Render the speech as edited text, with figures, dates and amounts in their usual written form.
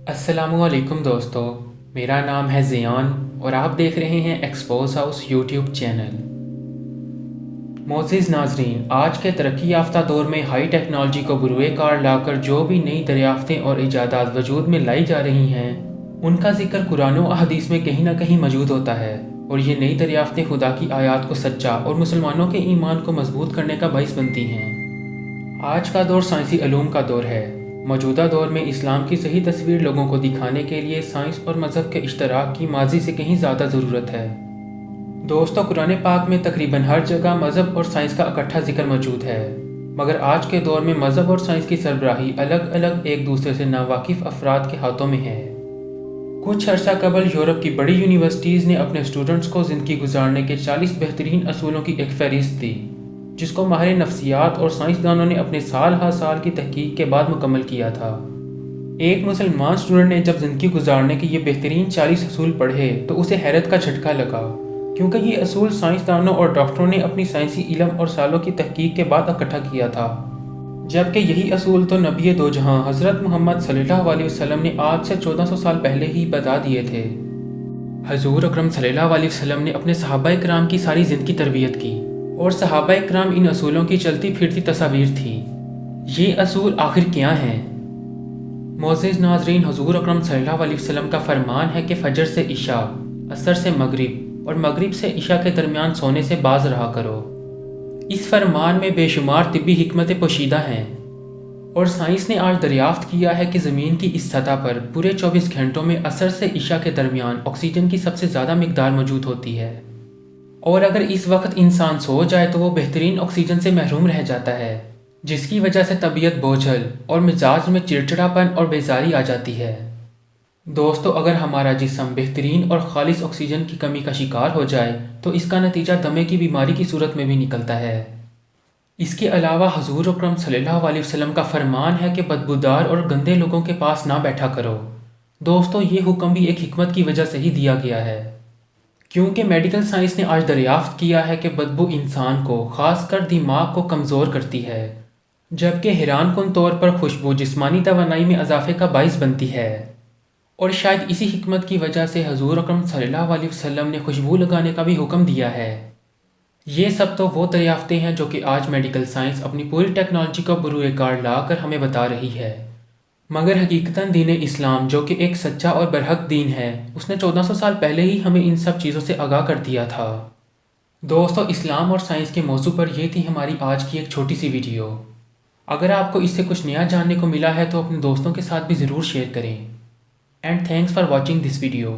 अस्सलाम वालेकुम दोस्तों, मेरा नाम है ज़ियान और आप देख रहे हैं एक्सपोज हाउस यूट्यूब चैनल। मोअज़्ज़िज़ नाज़रीन, आज के तरक्की याफ्ता दौर में हाई टेक्नोलॉजी को बुरुए कार लाकर जो भी नई दरियाफ्तें और इजादात वजूद में लाई जा रही हैं, उनका जिक्र कुरान और अहदीस में कहीं ना कहीं मौजूद होता है और ये नई दरियाफ्तें खुदा की आयात को सच्चा और मुसलमानों के ईमान को मजबूत करने का बाइस बनती हैं। आज का दौर साइंसी अलूम का दौर है। मौजूदा दौर में इस्लाम की सही तस्वीर लोगों को दिखाने के लिए साइंस और मज़हब के इश्तराक की माजी से कहीं ज़्यादा ज़रूरत है। दोस्तों, कुरान पाक में तकरीबन हर जगह मज़हब और साइंस का इकट्ठा जिक्र मौजूद है, मगर आज के दौर में मज़हब और साइंस की सरबराही अलग अलग एक दूसरे से नावाकिफ़ अफराद के हाथों में है। कुछ अर्सा कबल यूरोप की बड़ी यूनिवर्सिटीज़ ने अपने स्टूडेंट्स को ज़िंदगी गुजारने के 40 बेहतरीन असूलों की एक फहरिस्त दी, जिसको माहिर नफ्सियात और साइंसदानों ने अपने साल हर साल की तहकीक के बाद मुकम्मल किया था। एक मुसलमान स्टूडेंट ने जब ज़िंदगी गुजारने के ये बेहतरीन 40 असूल पढ़े तो उसे हैरत का झटका लगा, क्योंकि ये असूल साइंसदानों और डॉक्टरों ने अपनी साइंसी इल्म और सालों की तहकीक के बाद इकट्ठा किया था, जबकि यही असूल तो नबी दो जहां हज़रत मोहम्मद सल्लल्लाहु अलैहि वसल्लम ने आज से 1400 साल पहले ही बता दिए थे। हजूर अकरम सल्लल्लाहु अलैहि वसल्लम ने अपने सहाबाए किराम की सारी ज़िंदगी तरबियत की और सहाबाए किराम इन असूलों की चलती फिरती तस्वीर थी। ये असूल आखिर क्या हैं? मोअज़्ज़िज़ नाज़रीन, हजूर अकरम सल्लल्लाहु अलैहि वसल्लम का फरमान है कि फ़जर से इशा, असर से मगरिब और मगरिब से इशा के दरमियान सोने से बाज रहा करो। इस फरमान में बेशुमार तिब्बी हिकमतें पोशीदा हैं और साइंस ने आज दरियाफ्त किया है कि ज़मीन की इस सतह पर पूरे 24 घंटों में असर से इशा के दरमियान ऑक्सीजन की सबसे ज़्यादा मिकदार मौजूद होती है, और अगर इस वक्त इंसान सो जाए तो वो बेहतरीन ऑक्सीजन से महरूम रह जाता है, जिसकी वजह से तबीयत बोझल और मिजाज में चिड़चिड़ापन और बेजारी आ जाती है। दोस्तों, अगर हमारा जिस्म बेहतरीन और खालिस ऑक्सीजन की कमी का शिकार हो जाए तो इसका नतीजा दमे की बीमारी की सूरत में भी निकलता है। इसके अलावा हजूर अकरम सल्लल्लाहु अलैहि वसल्लम का फरमान है कि बदबूदार और गंदे लोगों के पास ना बैठा करो। दोस्तों, ये हुक्म भी एक हिकमत की वजह से ही दिया गया है, क्योंकि मेडिकल साइंस ने आज दरियाफ्त किया है कि बदबू इंसान को, खासकर दिमाग को कमज़ोर करती है, जबकि हैरानकुन तौर पर खुशबू जिस्मानी तवानाई में इजाफे का बाइस बनती है। और शायद इसी हिकमत की वजह से हजूर अकरम सल्लल्लाहु अलैहि वसल्लम ने खुशबू लगाने का भी हुक्म दिया है। ये सब तो वो दरियाफ्तें हैं जो कि आज मेडिकल साइंस अपनी पूरी टेक्नोलॉजी को बरूए कार ला कर हमें बता रही है, मगर हकीकतन दीन इस्लाम, जो कि एक सच्चा और बरहक दीन है, उसने 1400 साल पहले ही हमें इन सब चीज़ों से आगाह कर दिया था। दोस्तों, इस्लाम और साइंस के मौजू पर यह थी हमारी आज की एक छोटी सी वीडियो। अगर आपको इससे कुछ नया जानने को मिला है तो अपने दोस्तों के साथ भी ज़रूर शेयर करें। And thanks for watching this video.